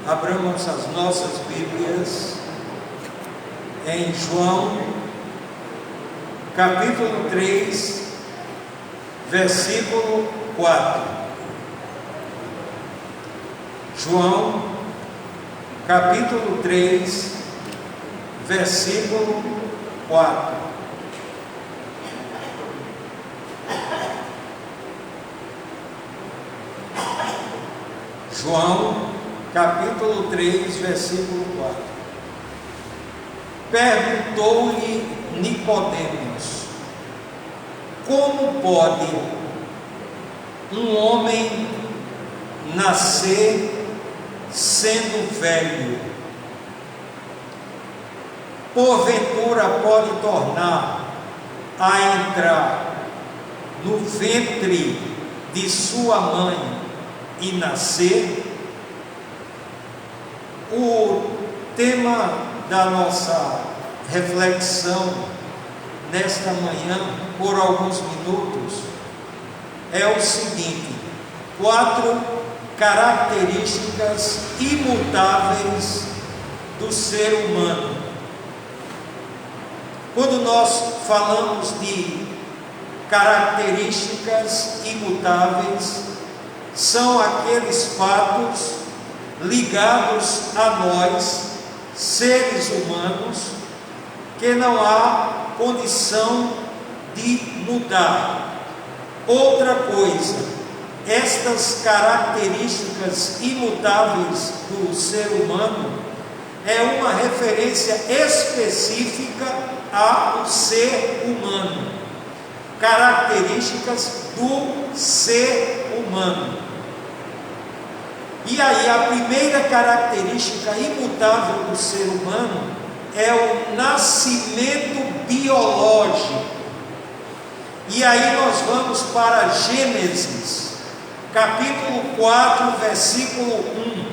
Abramos as nossas Bíblias em João, capítulo 3, versículo 4. João, capítulo 3, versículo 4. João, capítulo 3, versículo 4. Perguntou-lhe Nicodemos: como pode um homem nascer sendo velho? Porventura pode tornar a entrar no ventre de sua mãe e nascer? O tema da nossa reflexão nesta manhã, por alguns minutos, é o seguinte: 4 características imutáveis do ser humano. Quando nós falamos de características imutáveis, são aqueles fatos ligados a nós, seres humanos, que não há condição de mudar. Outra coisa, estas características imutáveis do ser humano é uma referência específica ao ser humano, características do ser humano. E aí, a primeira característica imutável do ser humano é o nascimento biológico. E aí nós vamos para Gênesis, capítulo 4, versículo 1.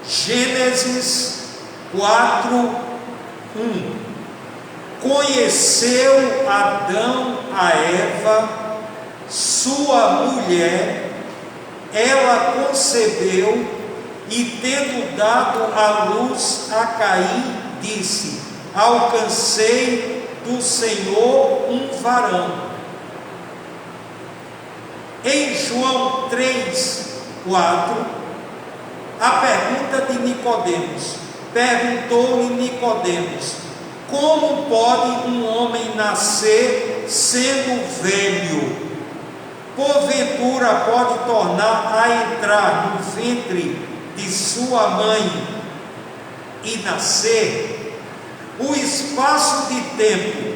Gênesis 4, 1. Conheceu Adão a Eva, sua mulher, ela concebeu e, tendo dado à luz a Caim, disse: alcancei do Senhor um varão. Em João 3, 4, a pergunta de Nicodemos. Perguntou-lhe Nicodemos: como pode um homem nascer sendo velho? Porventura pode tornar a entrar no ventre de sua mãe e nascer? O espaço de tempo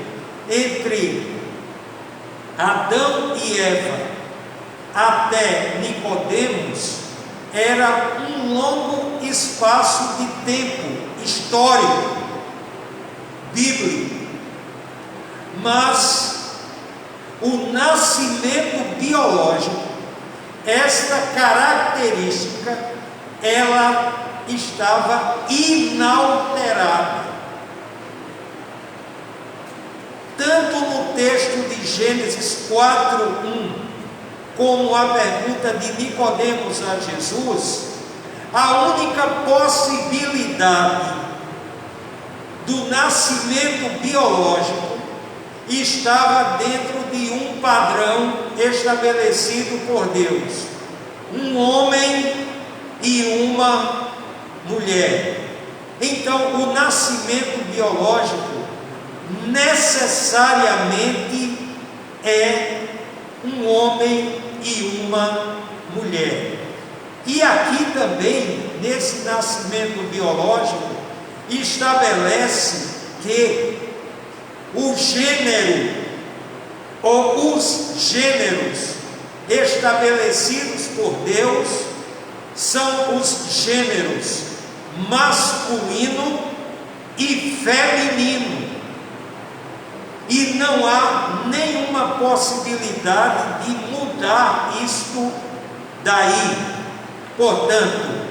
entre Adão e Eva até Nicodemos era um longo espaço de tempo histórico, bíblico, mas o nascimento biológico, esta característica, ela estava inalterada. Tanto no texto de Gênesis 4:1, como a pergunta de Nicodemos a Jesus, a única possibilidade do nascimento biológico estava dentro de um padrão estabelecido por Deus: um homem e uma mulher. Então, o nascimento biológico necessariamente é um homem e uma mulher. E aqui também, nesse nascimento biológico, estabelece que o gênero ou os gêneros estabelecidos por Deus são os gêneros masculino e feminino, e não há nenhuma possibilidade de mudar isto daí. Portanto,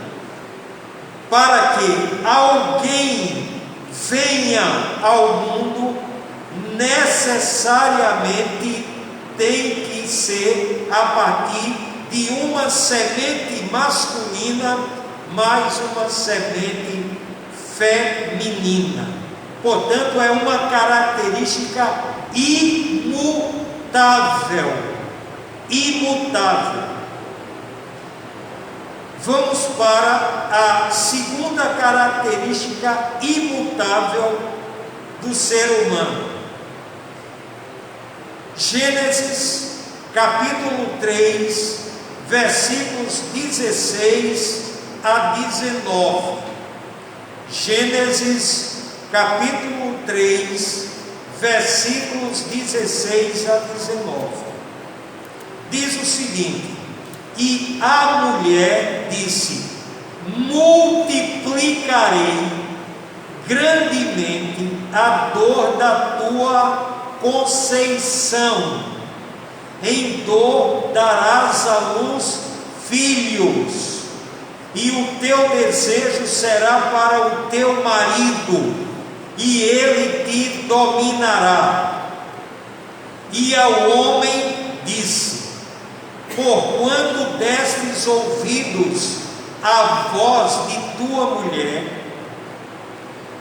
para que alguém venha ao mundo, necessariamente tem que ser a partir de uma semente masculina mais uma semente feminina. Portanto, é uma característica imutável. Imutável. Vamos para a segunda característica imutável do ser humano. Gênesis capítulo 3, versículos 16 a 19. Gênesis capítulo 3, versículos 16 a 19. Diz o seguinte: e a mulher disse: multiplicarei grandemente a dor da tua conceição, em dor darás à luz filhos, e o teu desejo será para o teu marido, e ele te dominará. E ao homem disse: porquanto destes ouvidos à voz de tua mulher,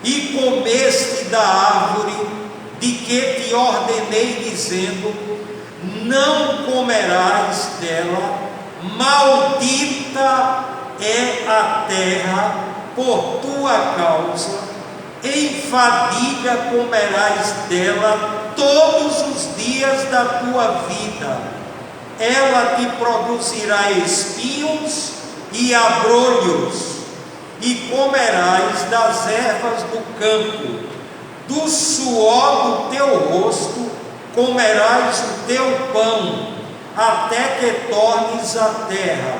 e comeste da árvore de que te ordenei, dizendo: não comerás dela, maldita é a terra por tua causa, em fadiga comerás dela todos os dias da tua vida. Ela te produzirá espinhos e abrolhos, e comerás das ervas do campo, do suor do teu rosto comerás o teu pão, até que tornes a terra,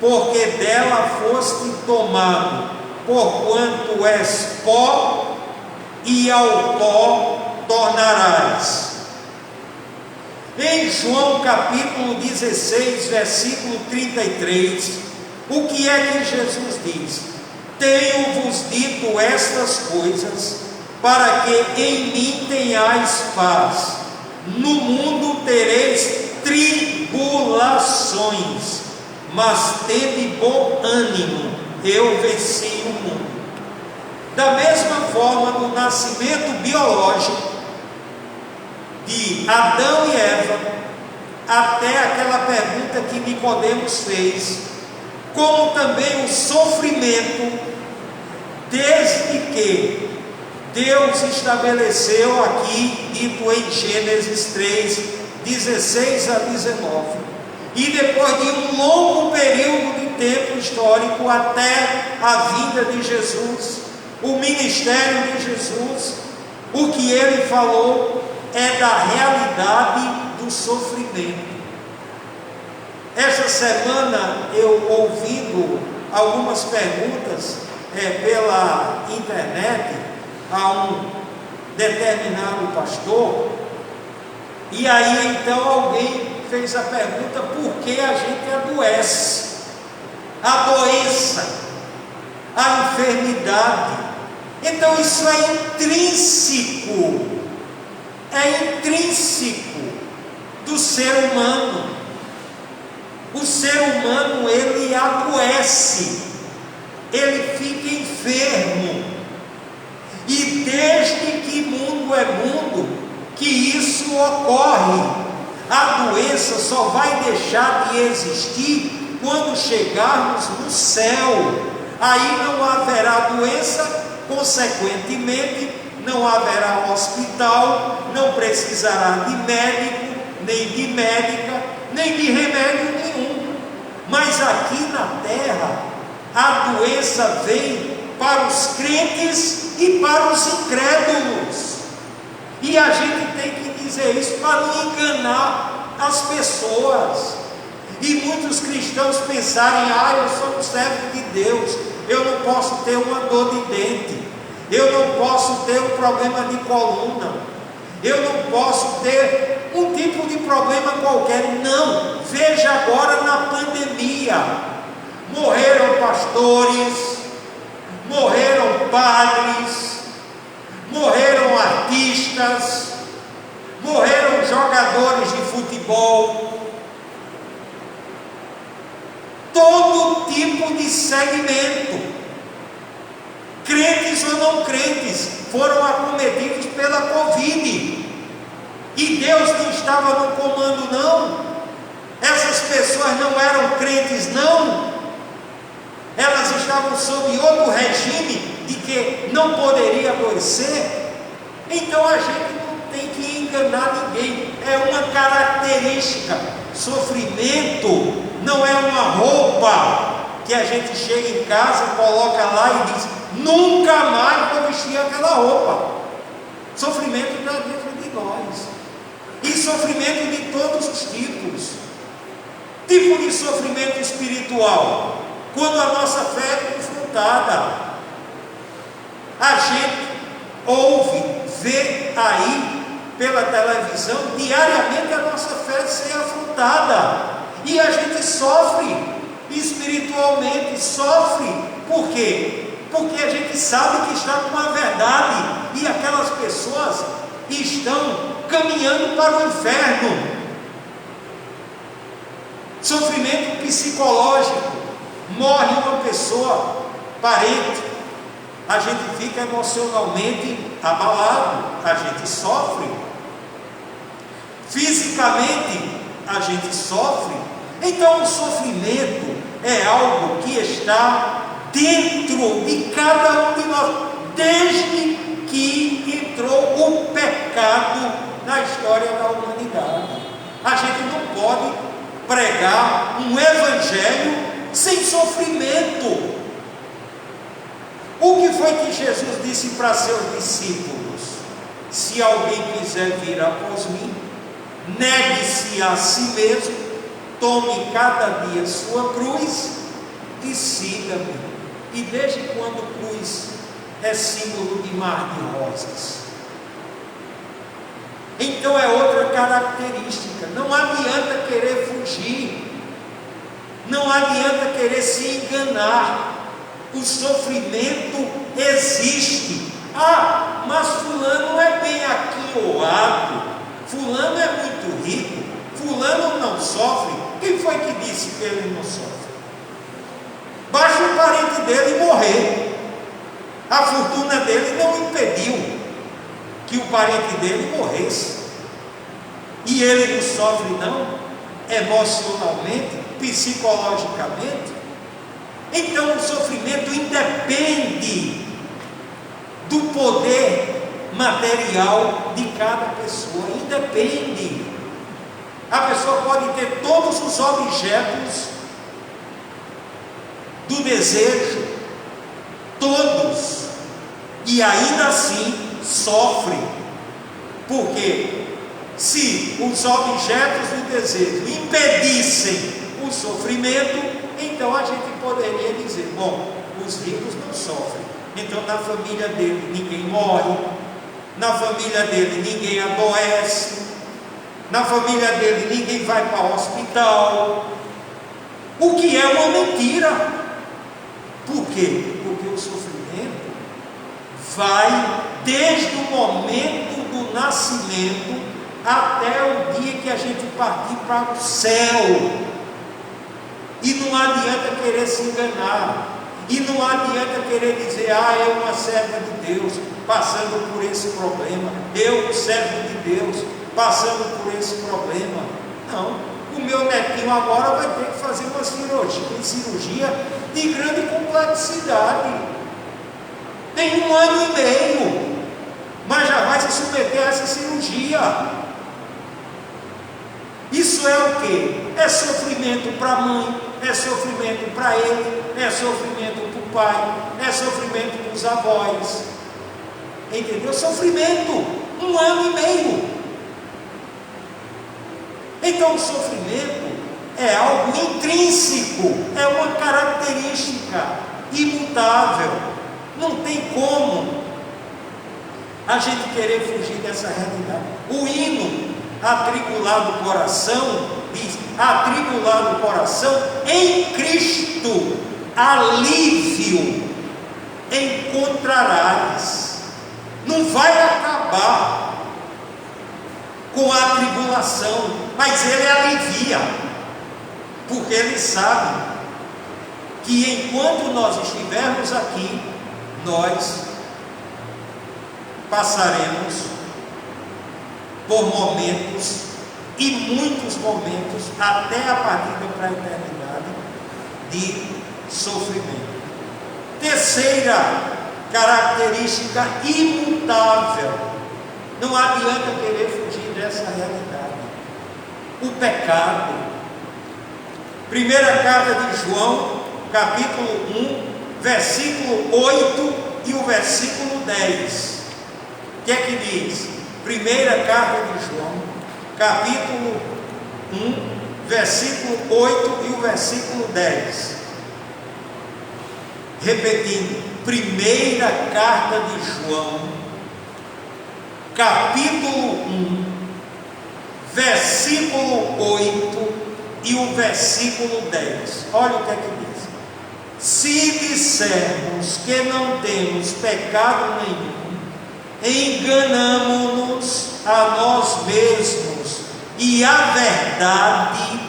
porque dela foste tomado, porquanto és pó, e ao pó tornarás. Em João capítulo 16, versículo 33, o que é que Jesus diz? Tenho-vos dito estas coisas, para que em mim tenhais paz. No mundo tereis tribulações, mas tende bom ânimo, eu venci o mundo. Da mesma forma, no nascimento biológico de Adão e Eva, até aquela pergunta que Nicodemos fez, como também o sofrimento, desde que Deus estabeleceu aqui, dito em Gênesis 3, 16 a 19, e depois de um longo período de tempo histórico até a vinda de Jesus, o ministério de Jesus, o que ele falou é da realidade do sofrimento. Esta semana, eu ouvindo algumas perguntas pela internet a um determinado pastor, e aí então alguém fez a pergunta: por que a gente adoece? A doença, a enfermidade. Então isso é intrínseco do ser humano. O ser humano, ele adoece, ele fica enfermo, e desde que mundo é mundo que isso ocorre. A doença só vai deixar de existir quando chegarmos no céu. Aí não haverá doença, consequentemente não haverá hospital, não precisará de médico, nem de médica, nem de remédio nenhum. Mas aqui na terra, a doença vem para os crentes e para os incrédulos, e a gente tem que dizer isso para não enganar as pessoas. E muitos cristãos pensarem: eu sou um servo de Deus, eu não posso ter uma dor de dente, eu não posso ter um problema de coluna, eu não posso ter um tipo de problema qualquer. Não, veja agora na pandemia, morreram pastores, morreram padres, morreram artistas, morreram jogadores de futebol. todo tipo de segmento, crentes ou não crentes, foram acometidos pela Covid, e Deus não estava no comando, não. Essas pessoas não eram crentes, não. Elas estavam sob outro regime de que não poderia adoecer. Então a gente não tem que enganar ninguém. É uma característica. Sofrimento não é uma roupa que a gente chega em casa, coloca lá e diz: nunca mais vou vestir aquela roupa. Sofrimento está dentro de nós, e sofrimento de todos os tipos. Tipo de sofrimento espiritual, quando a nossa fé é confrontada. A gente ouve, vê aí pela televisão diariamente a nossa fé ser afrontada, e a gente sofre espiritualmente, sofre. Por quê? Porque a gente sabe que está com a verdade, e aquelas pessoas estão caminhando para o inferno. Sofrimento psicológico, morre uma pessoa, parente, a gente fica emocionalmente abalado, a gente sofre. Fisicamente, a gente sofre. Então o sofrimento é algo que está dentro de cada um de nós, desde que entrou o pecado na história da humanidade. A gente não pode pregar um evangelho sem sofrimento. O que foi que Jesus disse para seus discípulos? Se alguém quiser vir após mim, negue-se a si mesmo, tome cada dia sua cruz e siga-me. E desde quando cruz é símbolo de mar de rosas? Então é outra característica. Não adianta querer fugir, não adianta querer se enganar. O sofrimento existe. Ah, mas fulano é bem aquinhoado, fulano é muito rico, fulano não sofre. Quem foi que disse que ele não sofre? Basta o parente dele morrer, a fortuna dele não impediu que o parente dele morresse, e ele não sofre não, emocionalmente, psicologicamente. Então o sofrimento independe do poder material de cada pessoa, independe. A pessoa pode ter todos os objetos do desejo, todos, e ainda assim sofre. Porque se os objetos do desejo impedissem o sofrimento, então a gente poderia dizer: bom, os ricos não sofrem, então na família dele ninguém morre, na família dele ninguém adoece, na família dele ninguém vai para o hospital. O que é uma mentira. Por quê? Porque o sofrimento vai desde o momento do nascimento até o dia que a gente partir para o céu. E não adianta querer se enganar, e não adianta querer dizer: ah, eu uma serva de Deus passando por esse problema, eu servo de Deus passando por esse problema. Não, o meu netinho agora vai ter que fazer uma cirurgia de grande complexidade, tem 1 ano e meio, mas já vai se submeter a essa cirurgia. Isso é o que? É sofrimento para a mãe, é sofrimento para ele, é sofrimento para o pai, é sofrimento para os avós. Entendeu? Sofrimento, 1 ano e meio. Então o sofrimento é algo intrínseco, é uma característica imutável. Não tem como a gente querer fugir dessa realidade. O hino Atribulado Coração diz: atribulado coração, em Cristo alívio encontrarás. Não vai acabar com a tribulação, mas ele alivia, porque ele sabe que enquanto nós estivermos aqui, nós passaremos por momentos, e muitos momentos, até a partida para a eternidade, de sofrimento. Terceira característica imutável, não adianta querer fugir dessa realidade: o pecado. Primeira carta de João, capítulo 1, versículo 8 e o versículo 10. O que é que diz? Primeira carta de João, capítulo 1, versículo 8 e o versículo 10. Repetindo, primeira carta de João, capítulo 1, versículo 8 e o versículo 10. Olha o que é que diz: se dissermos que não temos pecado nenhum, enganamo-nos a nós mesmos, e a verdade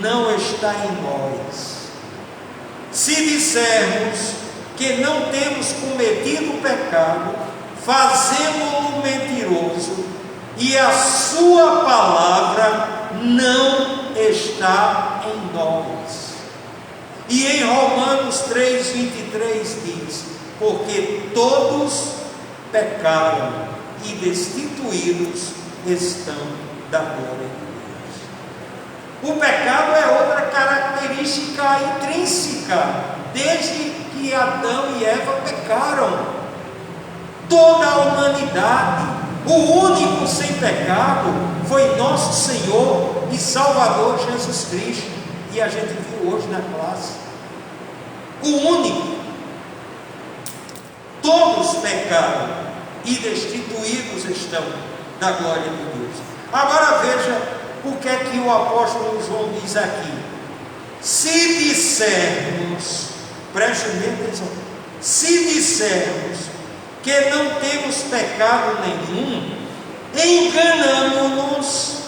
não está em nós. Se dissermos que não temos cometido pecado, fazemo-lo mentiroso, e a sua palavra não está em nós. E em Romanos 3:23 diz: porque todos pecaram e destituídos estão da glória de Deus. O pecado é outra característica intrínseca, desde que Adão e Eva pecaram. Toda a humanidade, o único sem pecado foi nosso Senhor e Salvador Jesus Cristo, e a gente viu hoje na classe. O único. Todos pecaram e destituídos estão da glória de Deus. Agora veja o que é que o apóstolo João diz aqui: se dissermos, preste bem atenção, se dissermos que não temos pecado nenhum, enganamo-nos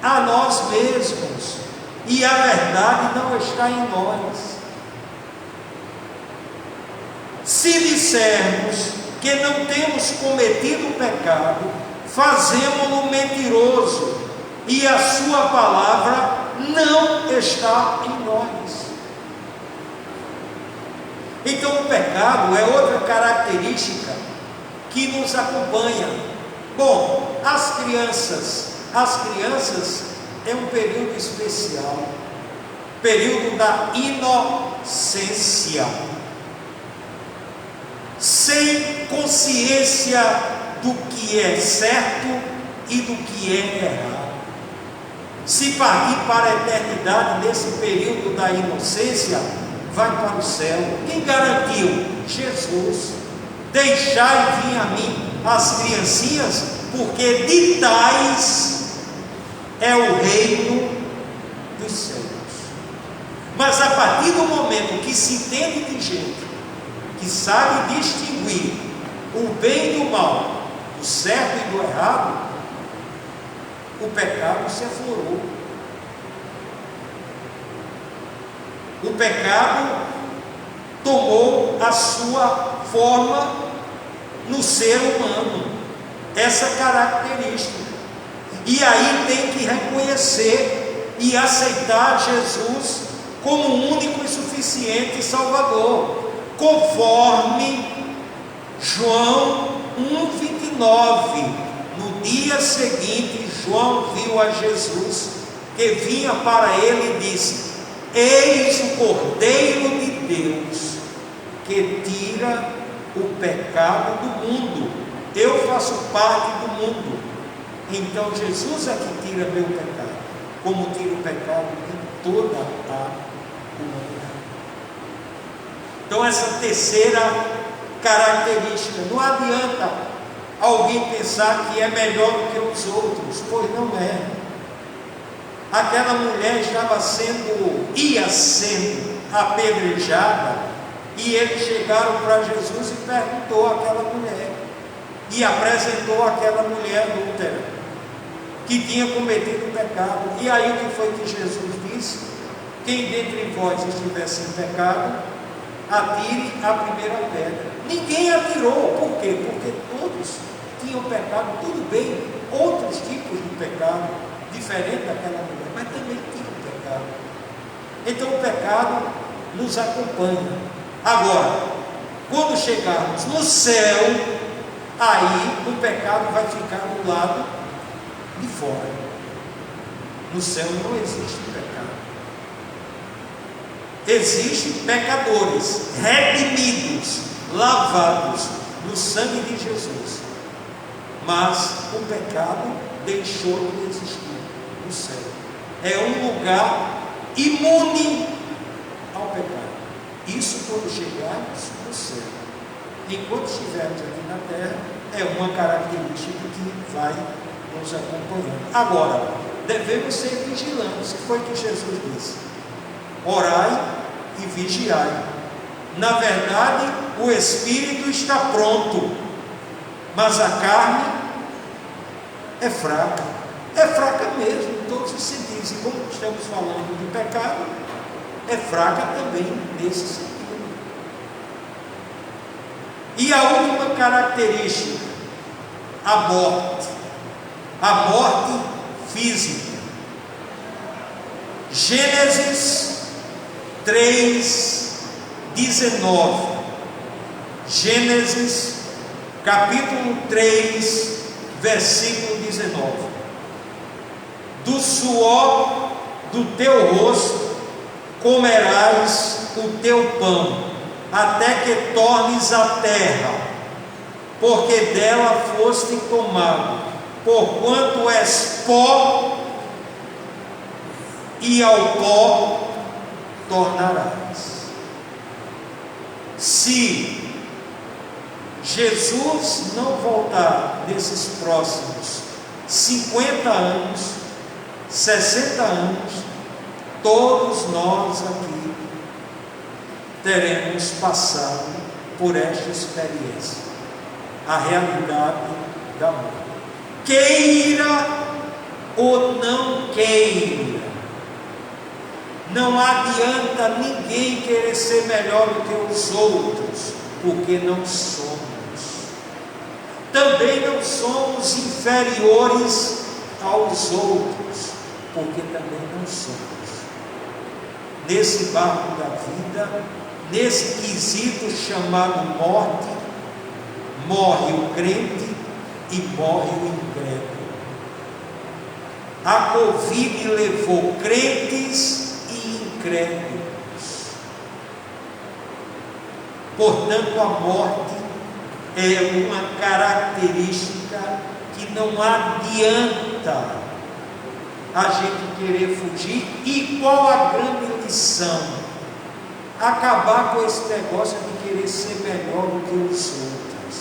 a nós mesmos, e a verdade não está em nós. Se dissermos que não temos cometido pecado, fazemo-lo mentiroso, e a sua palavra não está em nós. Então o pecado é outra característica que nos acompanha. Bom, as crianças é um período especial, período da inocência, sem consciência do que é certo e do que é errado. Se partir para a eternidade nesse período da inocência, vai para o céu. Quem garantiu? Jesus. Deixai vir a mim as criancinhas, porque de tais é o reino dos céus. Mas a partir do momento que se entende de gente que sabe distinguir o bem e o mal, o certo e do errado, o pecado se aflorou. O pecado tomou a sua forma no ser humano, essa característica. E aí tem que reconhecer e aceitar Jesus como único e suficiente Salvador, conforme João 1:29. No dia seguinte, João viu a Jesus que vinha para ele e disse: eis o Cordeiro de Deus que tira o pecado do mundo. Eu faço parte do mundo. Então Jesus é que tira meu pecado, como tira o pecado de toda a humanidade. Então essa terceira característica, não adianta alguém pensar que é melhor do que os outros, pois não é. Aquela mulher ia sendo apedrejada, e eles chegaram para Jesus e perguntou àquela mulher, e apresentou aquela mulher adúltera, que tinha cometido o pecado. E aí o que foi que Jesus disse? Quem dentre vós estiver sem pecado, atire a primeira pedra. Ninguém atirou. Por quê? Porque todos tinham pecado. Tudo bem, outros tipos de pecado, diferente daquela mulher, mas também tinham pecado. Então o pecado nos acompanha. Agora, quando chegarmos no céu, aí o pecado vai ficar do lado de fora. No céu não existe pecado. Existem pecadores redimidos, lavados no sangue de Jesus, mas o pecado deixou de existir no céu. É um lugar imune ao pecado. Isso quando chegarmos no céu. Enquanto estivermos aqui na terra, é uma característica que vai nos acompanhando. Agora, devemos ser vigilantes. Foi o que Jesus disse: orai e vigiai. Na verdade, o espírito está pronto, mas a carne é fraca. É fraca mesmo, em todos os sentidos. E como estamos falando de pecado, é fraca também nesse sentido. E a última característica, a morte. A morte física. Gênesis 3:19. Gênesis capítulo 3, versículo 19. Do suor do teu rosto comerás o teu pão, até que tornes a terra, porque dela foste tomado, porquanto és pó, e ao pó tornarás. Se Jesus não voltar nesses próximos 50 anos, 60 anos, todos nós aqui teremos passado por esta experiência, a realidade da morte. Queira ou não queira, não adianta ninguém querer ser melhor do que os outros, porque não somos. Também não somos inferiores aos outros, porque também não somos. Nesse barco da vida, nesse quesito chamado morte, morre o crente e morre o incrédulo. A Covid levou crentes e incrédulos. Portanto, a morte é uma característica que não adianta a gente querer fugir. E qual a grande lição? Acabar com esse negócio de querer ser melhor do que os outros.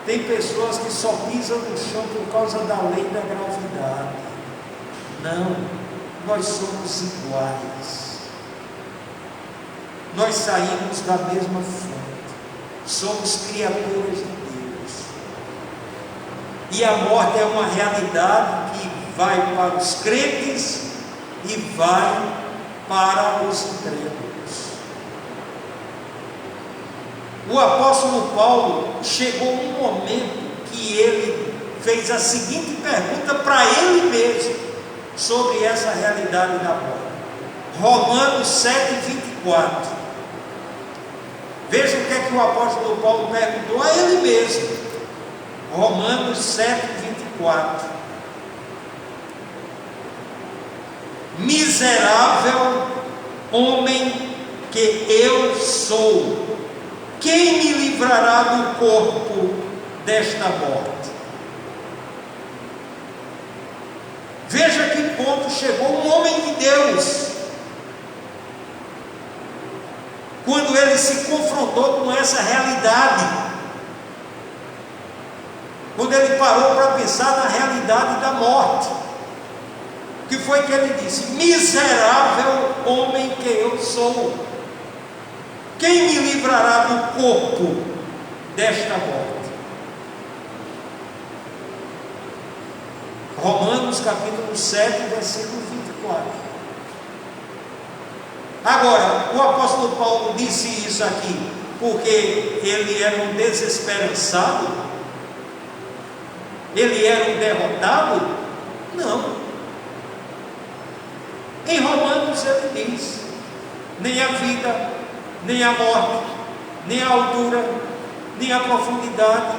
Tem pessoas que só pisam no chão por causa da lei da gravidade. Não, nós somos iguais. Nós saímos da mesma fonte. Somos criaturas de Deus. E a morte é uma realidade que vai para os crentes e vai para os incrédulos. O apóstolo Paulo chegou um momento que ele fez a seguinte pergunta para ele mesmo sobre essa realidade da morte. Romanos 7:24. Veja o que é que o apóstolo Paulo perguntou a ele mesmo. Romanos 7:24. Miserável homem que eu sou, quem me livrará do corpo desta morte? Veja que ponto chegou um homem de Deus, quando ele se confrontou com essa realidade, quando ele parou para pensar na realidade da morte. O que foi que ele disse? Miserável homem que eu sou, quem me livrará do corpo desta morte? Romanos capítulo 7, versículo 24. Agora, o apóstolo Paulo disse isso aqui porque ele era um desesperançado? Ele era um derrotado? Não. Em Romanos ele diz: nem a vida, nem a morte, nem a altura, nem a profundidade,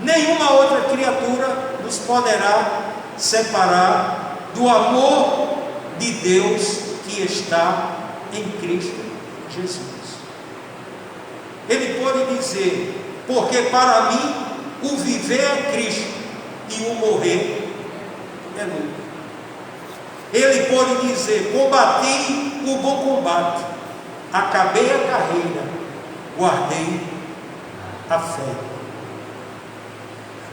nenhuma outra criatura nos poderá separar do amor de Deus que está em Cristo Jesus. Ele pode dizer: porque para mim o viver é Cristo e o morrer é lucro. Ele pode dizer: combati o bom combate, acabei a carreira, guardei a fé.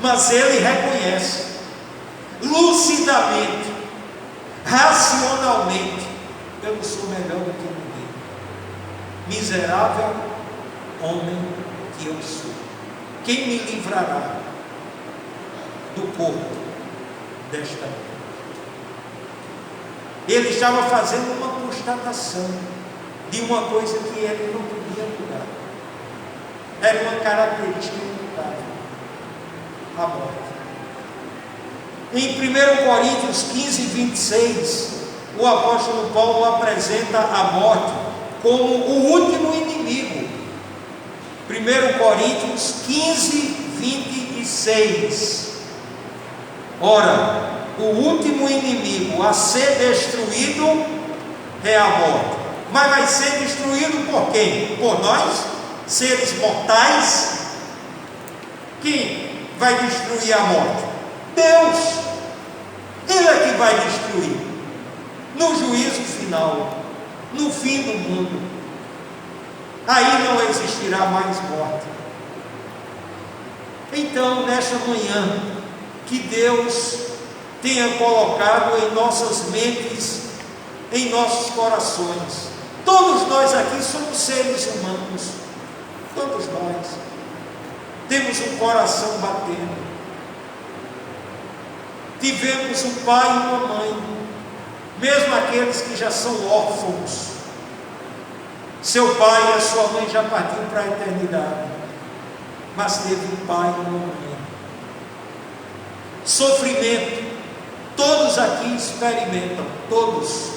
Mas ele reconhece lucidamente, racionalmente: eu não sou melhor do que ninguém, miserável homem que eu sou. Quem me livrará do corpo desta morte? Ele estava fazendo uma constatação de uma coisa que ele não podia mudar. Era uma característica imutável: a morte. Em 1 Coríntios 15, 26, o apóstolo Paulo apresenta a morte como o último inimigo. 1 Coríntios 15, 26. Ora, o último inimigo a ser destruído é a morte. Mas vai ser destruído por quem? Por nós, seres mortais? Quem vai destruir a morte? Deus. Ele é que vai destruir no juízo final, no fim do mundo. Aí não existirá mais morte. Então, nesta manhã, que Deus tenha colocado em nossas mentes, em nossos corações. Todos nós aqui somos seres humanos. Todos nós temos um coração batendo. Tivemos um pai e uma mãe, mesmo aqueles que já são órfãos. Seu pai e a sua mãe já partiram para a eternidade, mas teve um pai e uma mãe. Sofrimento, todos aqui experimentam, todos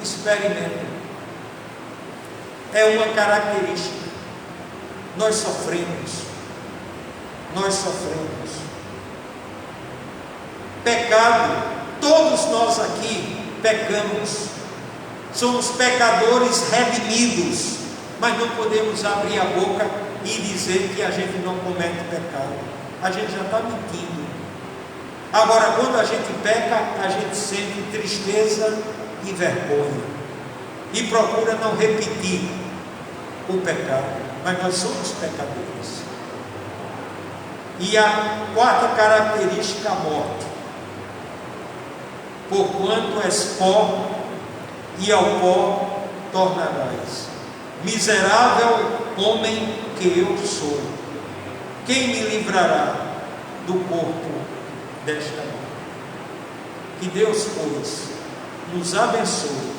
experimentam. É uma característica. Nós sofremos. Pecado, todos nós aqui pecamos. Somos pecadores redimidos, mas não podemos abrir a boca e dizer que a gente não comete pecado. A gente já está mentindo. Agora, quando a gente peca, a gente sente tristeza e vergonha e procura não repetir o pecado, mas nós somos pecadores. E a quarta característica, a morte. Porquanto és pó, e ao pó tornarás. Miserável homem que eu sou, quem me livrará do corpo desta morte? Que Deus, pois, nos abençoe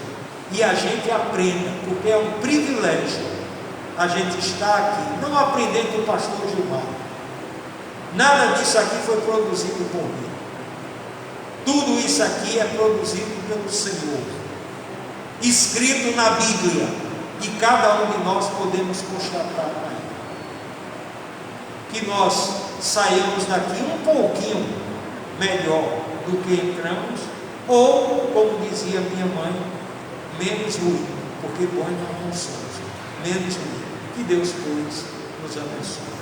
e a gente aprenda, porque é um privilégio a gente estar aqui, não aprendendo com o pastor Gilmar. Nada disso aqui foi produzido por mim. Tudo isso aqui é produzido pelo Senhor, escrito na Bíblia, e cada um de nós podemos constatar aí. Que nós saiamos daqui um pouquinho melhor do que entramos, ou, como dizia minha mãe, menos ruim, porque bom nós não somos, menos ruim. Que Deus, pois, nos abençoe.